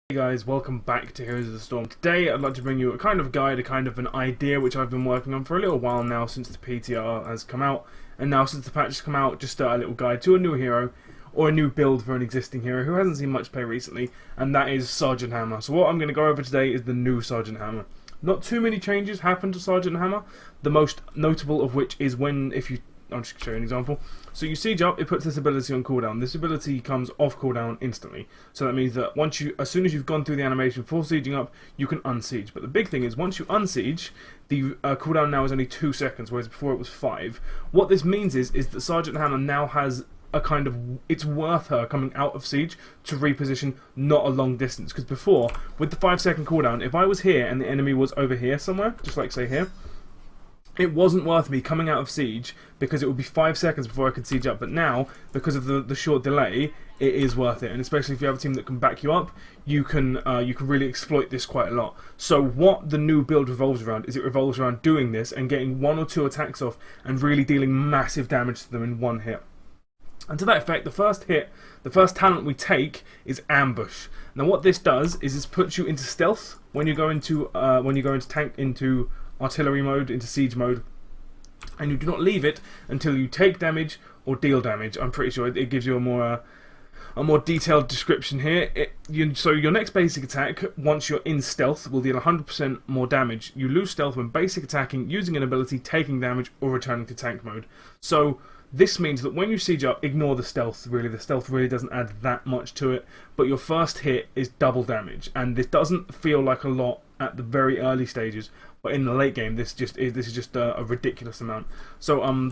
Hey guys, welcome back to Heroes of the Storm. Today I'd like to bring you a kind of guide, a kind of an idea which I've been working on for a little while now since the PTR has come out, and now since the patch has come out, just a little guide to a new hero, or a new build for an existing hero who hasn't seen much play recently, and that is Sergeant Hammer. So what I'm going to go over today is the new Sergeant Hammer. Not too many changes happen to Sergeant Hammer, the most notable of which is when, I'll just show you an example. So you siege up, it puts this ability on cooldown. This ability comes off cooldown instantly. So that means that as soon as you've gone through the animation for sieging up, you can unsiege. But the big thing is, once you unsiege, the cooldown now is only 2 seconds, whereas before it was 5. What this means is that Sergeant Hammer now has a kind of, it's worth her coming out of siege to reposition not a long distance. Because before, with the 5-second cooldown, if I was here and the enemy was over here somewhere, just like say here, it wasn't worth me coming out of siege because it would be 5 seconds before I could siege up. But now, because of the short delay, it is worth it. And especially if you have a team that can back you up, you can really exploit this quite a lot. So what the new build revolves around is it revolves around doing this and getting 1 or 2 attacks off and really dealing massive damage to them in one hit. And to that effect, the first talent we take is Ambush. Now what this does is it puts you into stealth when you go into artillery mode, into siege mode, and you do not leave it until you take damage or deal damage. I'm pretty sure it gives you a more detailed description here. So your next basic attack, once you're in stealth, will deal 100% more damage. You lose stealth when basic attacking, using an ability, taking damage, or returning to tank mode. So this means that when you siege up, ignore the stealth, really. The stealth really doesn't add that much to it, but your first hit is double damage, and this doesn't feel like a lot at the very early stages, but in the late game, this is just a ridiculous amount. So,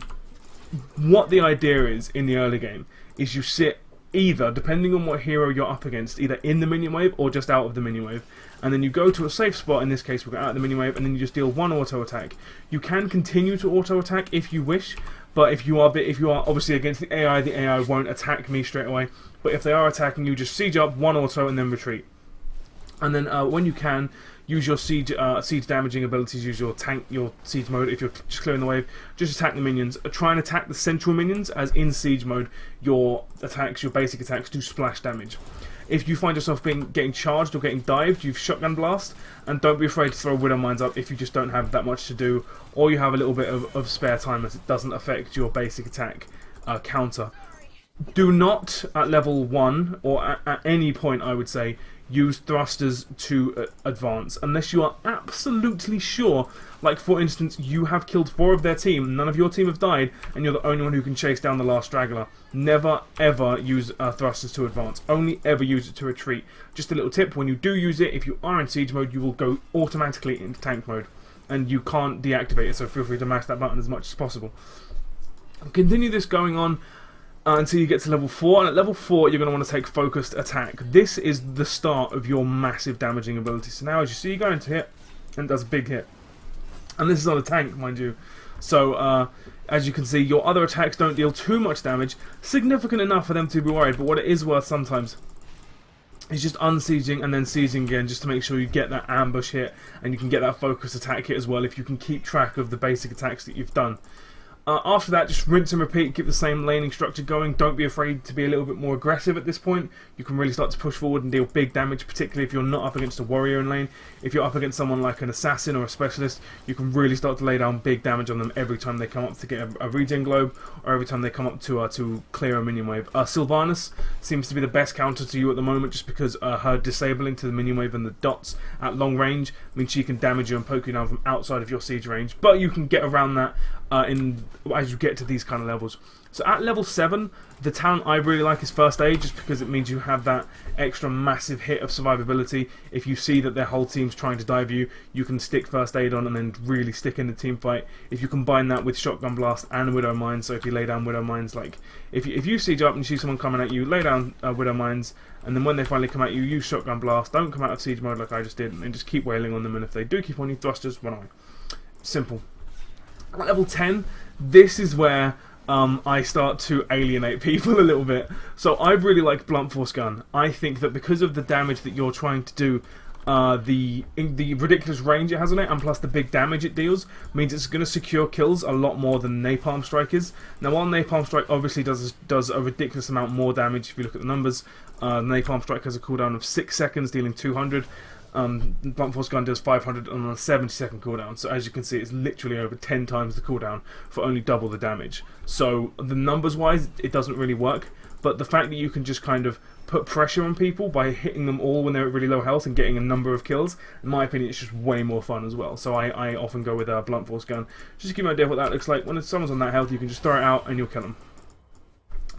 what the idea is in the early game is you sit either, depending on what hero you're up against, either in the minion wave or just out of the minion wave, and then you go to a safe spot. In this case, we'll go out of the minion wave, and then you just deal 1 auto attack. You can continue to auto attack if you wish, but if you are obviously against the AI won't attack me straight away. But if they are attacking you, just siege up 1 auto and then retreat. And then when you can, use your siege damaging abilities, use your siege mode. If you're just clearing the wave, just attack the minions. Try and attack the central minions, as in siege mode, your basic attacks do splash damage. If you find yourself getting charged or getting dived, you've shotgun blast, and don't be afraid to throw widow mines up if you just don't have that much to do, or you have a little bit of spare time, as it doesn't affect your basic attack counter. Do not, at level 1, or at any point I would say, use thrusters to advance, unless you are absolutely sure. Like for instance, you have killed 4 of their team, none of your team have died, and you're the only one who can chase down the last straggler. Never ever use thrusters to advance, only ever use it to retreat. Just a little tip, when you do use it, if you are in siege mode, you will go automatically into tank mode, and you can't deactivate it, so feel free to mash that button as much as possible. Continue this going on until you get to level 4, and at level 4 you're going to want to take focused attack. This is the start of your massive damaging ability. So now as you see, you go into hit, and it does a big hit. And this is on a tank, mind you. So as you can see, your other attacks don't deal too much damage, significant enough for them to be worried, but what it is worth sometimes is just unsieging and then sieging again, just to make sure you get that ambush hit, and you can get that focused attack hit as well if you can keep track of the basic attacks that you've done. After that, just rinse and repeat, keep the same laning structure going. Don't be afraid to be a little bit more aggressive at this point. You can really start to push forward and deal big damage, particularly if you're not up against a warrior in lane. If you're up against someone like an assassin or a specialist, you can really start to lay down big damage on them every time they come up to get a regen globe, or every time they come up to clear a minion wave. Sylvanas seems to be the best counter to you at the moment, just because her disabling to the minion wave and the dots at long range means she can damage you and poke you down from outside of your siege range. But you can get around that as you get to these kind of levels. So at level 7, the talent I really like is First Aid, just because it means you have that extra massive hit of survivability. If you see that their whole team's trying to dive you, you can stick First Aid on and then really stick in the team fight. If you combine that with Shotgun Blast and Widow Mines, so if you lay down Widow Mines, like if you siege up and you see someone coming at you, lay down Widow Mines, and then when they finally come at you, use Shotgun Blast. Don't come out of siege mode like I just did, and just keep wailing on them, and if they do keep on you, thrusters, run away. Simple. At level 10, this is where I start to alienate people a little bit. So I really like Blunt Force Gun. I think that because of the damage that you're trying to do, the ridiculous range it has on it, and plus the big damage it deals, means it's going to secure kills a lot more than Napalm Strike is. Now, while Napalm Strike obviously does a ridiculous amount more damage, if you look at the numbers, Napalm Strike has a cooldown of 6 seconds, dealing 200. Blunt Force Gun does 500 on a 70-second cooldown, so as you can see, it's literally over 10 times the cooldown for only double the damage. So the numbers-wise, it doesn't really work, but the fact that you can just kind of put pressure on people by hitting them all when they're at really low health and getting a number of kills, in my opinion, it's just way more fun as well. So I often go with a Blunt Force Gun. Just to give you an idea of what that looks like, when someone's on that health, you can just throw it out and you'll kill them.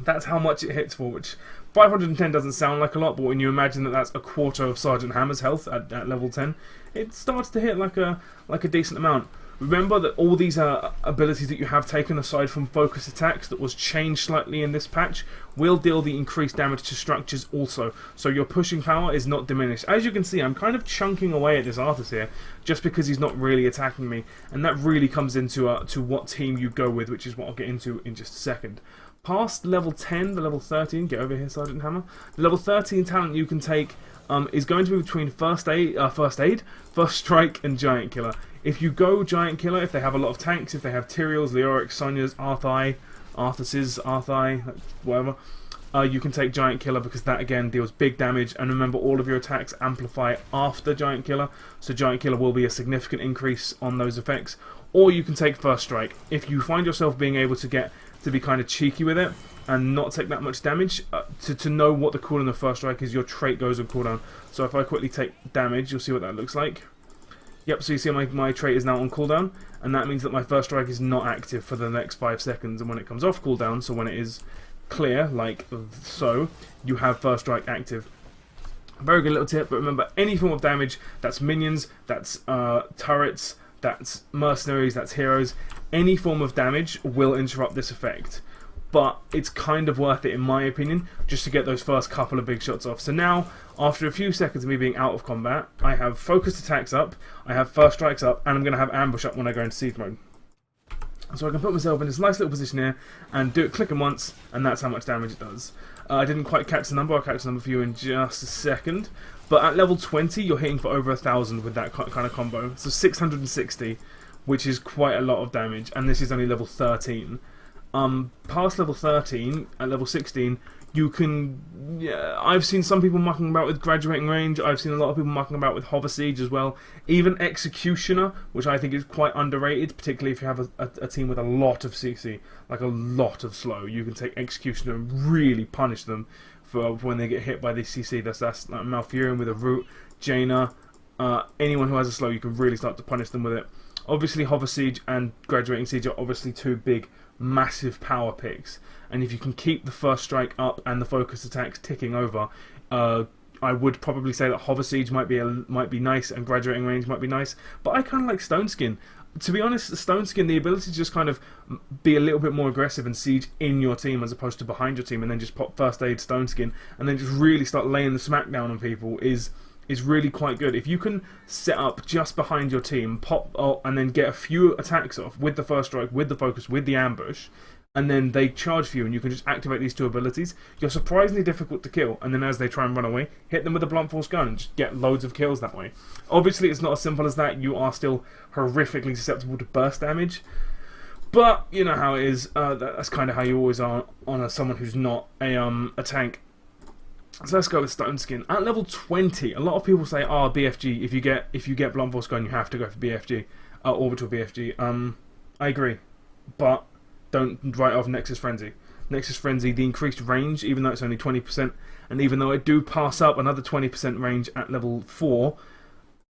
That's how much it hits for, which 510 doesn't sound like a lot, but when you imagine that that's a quarter of Sergeant Hammer's health at level 10, it starts to hit like a decent amount. Remember that all these abilities that you have taken, aside from focus attacks that was changed slightly in this patch, will deal the increased damage to structures also. So your pushing power is not diminished. As you can see, I'm kind of chunking away at this Arthas here, just because he's not really attacking me. And that really comes into to what team you go with, which is what I'll get into in just a second. Past level 10, the level 13, get over here, Sergeant Hammer. The level 13 talent you can take is going to be between First Aid, First Strike, and Giant Killer. If you go Giant Killer, if they have a lot of tanks, if they have Tyraels, Leorics, Sonyas, Arthai, whatever, you can take Giant Killer because that again deals big damage. And remember, all of your attacks amplify after Giant Killer, so Giant Killer will be a significant increase on those effects. Or you can take First Strike. If you find yourself being able to be kind of cheeky with it and not take that much damage, to know what the cooldown of First Strike is, your trait goes on cooldown. So if I quickly take damage, you'll see what that looks like. Yep, so you see my trait is now on cooldown, and that means that my First Strike is not active for the next 5 seconds, and when it comes off cooldown, so when it is clear, like so, you have First Strike active. Very good little tip, but remember, any form of damage, that's minions, that's turrets, that's mercenaries, that's heroes, any form of damage will interrupt this effect. But it's kind of worth it, in my opinion, just to get those first couple of big shots off. So now, after a few seconds of me being out of combat, I have focused attacks up, I have First Strikes up, and I'm going to have ambush up when I go into siege mode. So I can put myself in this nice little position here and do it clicking once, and that's how much damage it does. I didn't quite catch the number, I'll catch the number for you in just a second. But at level 20, you're hitting for over 1,000 with that kind of combo. So 660, which is quite a lot of damage, and this is only level 13. Past level 13, at level 16, you can... Yeah, I've seen some people mucking about with graduating range, I've seen a lot of people mucking about with Hover Siege as well. Even Executioner, which I think is quite underrated, particularly if you have a team with a lot of CC, like a lot of slow. You can take Executioner and really punish them for when they get hit by this CC. That's like Malfurion with a Root, Jaina, anyone who has a slow, you can really start to punish them with it. Obviously, Hover Siege and Graduating Siege are obviously two big, massive power picks, and if you can keep the First Strike up and the focus attacks ticking over, I would probably say that Hover Siege might be nice and Graduating Range might be nice, but I kind of like Stone Skin. To be honest, Stone Skin, the ability to just kind of be a little bit more aggressive and siege in your team as opposed to behind your team, and then just pop First Aid, Stone Skin, and then just really start laying the smackdown on people is really quite good. If you can set up just behind your team, pop and then get a few attacks off with the First Strike, with the focus, with the ambush, and then they charge for you and you can just activate these two abilities, you're surprisingly difficult to kill. And then as they try and run away, hit them with a Blunt Force Gun and just get loads of kills that way. Obviously it's not as simple as that, you are still horrifically susceptible to burst damage, but you know how it is. That's kind of how you always are on someone who's not a tank. So let's go with Stone Skin. At level 20, a lot of people say, oh, BFG, if you get Blunt Force Gun, you have to go for BFG, Orbital BFG. I agree, but don't write off Nexus Frenzy. Nexus Frenzy, the increased range, even though it's only 20%, and even though I do pass up another 20% range at level 4,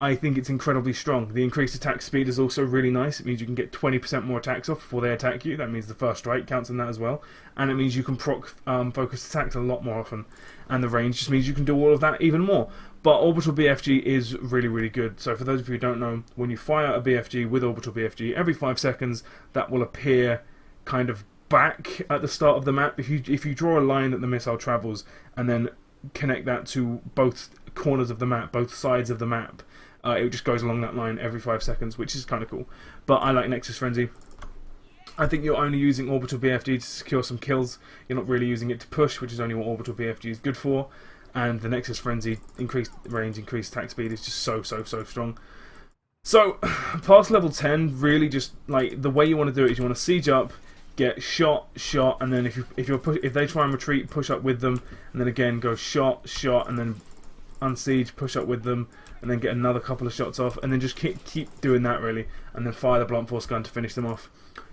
I think it's incredibly strong. The increased attack speed is also really nice. It means you can get 20% more attacks off before they attack you. That means the First Strike counts in that as well. And it means you can proc focused attacks a lot more often. And the range just means you can do all of that even more. But Orbital BFG is really, really good. So for those of you who don't know, when you fire a BFG with Orbital BFG, every 5 seconds that will appear kind of back at the start of the map. If you draw a line that the missile travels and then connect that to both corners of the map, both sides of the map, it just goes along that line every 5 seconds, which is kind of cool. But I like Nexus Frenzy. I think you're only using Orbital BFG to secure some kills. You're not really using it to push, which is only what Orbital BFG is good for. and the Nexus Frenzy, increased range, increased attack speed is just so strong. So, past level 10, really just, like, the way you want to do it is you want to siege up, get shot, and then if they try and retreat, push up with them, and then again go shot, and then unsiege, push up with them, and then get another couple of shots off, and then just keep doing that really, and then fire the blunt force gun to finish them off.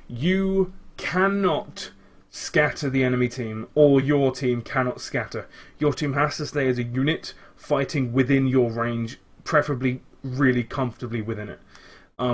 You cannot scatter the enemy team, or your team cannot scatter. Your team has to stay as a unit, fighting within your range, preferably really comfortably within it.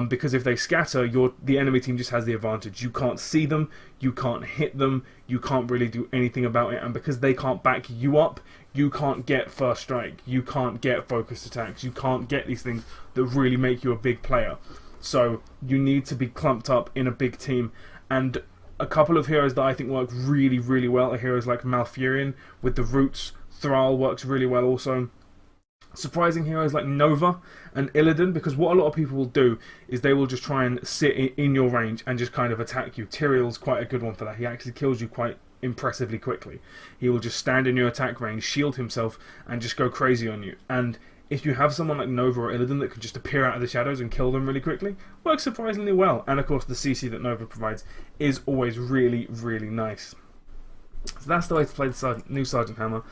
Because if they scatter, the enemy team just has the advantage. You can't see them, you can't hit them, you can't really do anything about it, and because they can't back you up, you can't get first strike, you can't get focused attacks, you can't get these things that really make you a big player. So you need to be clumped up in a big team, and a couple of heroes that I think work really well are heroes like Malfurion with the roots. Thrall works really well also. Surprising heroes like Nova and Illidan, because what a lot of people will do is they will just try and sit in your range and just kind of attack you. Tyrael's quite a good one for that. He actually kills you quite impressively quickly. He will just stand in your attack range, shield himself, and just go crazy on you. And if you have someone like Nova or Illidan that can just appear out of the shadows and kill them really quickly, works surprisingly well. And of course the CC that Nova provides is always really nice. So that's the way to play the new Sergeant Hammer.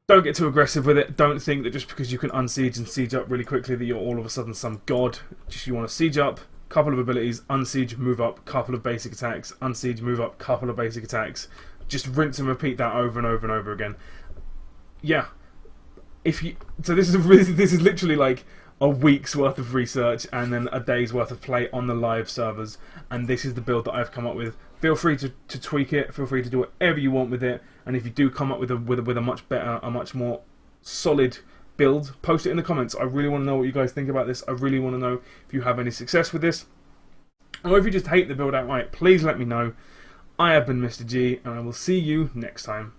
Don't get too aggressive with it. Don't think that just because you can unsiege and siege up really quickly that you're all of a sudden some god. Just you want to siege up, couple of abilities, unsiege, move up, couple of basic attacks, unsiege, move up, couple of basic attacks. Just rinse and repeat that over and over again. Yeah. So this is literally like a week's worth of research and then a day's worth of play on the live servers, and this is the build that I've come up with. Feel free to tweak it, feel free to do whatever you want with it, and if you do come up with a much better, a much more solid build, post it in the comments. I really want to know what you guys think about this. I really want to know if you have any success with this, or if you just hate the build outright. Please let me know. I have been Mr. G, and I will see you next time.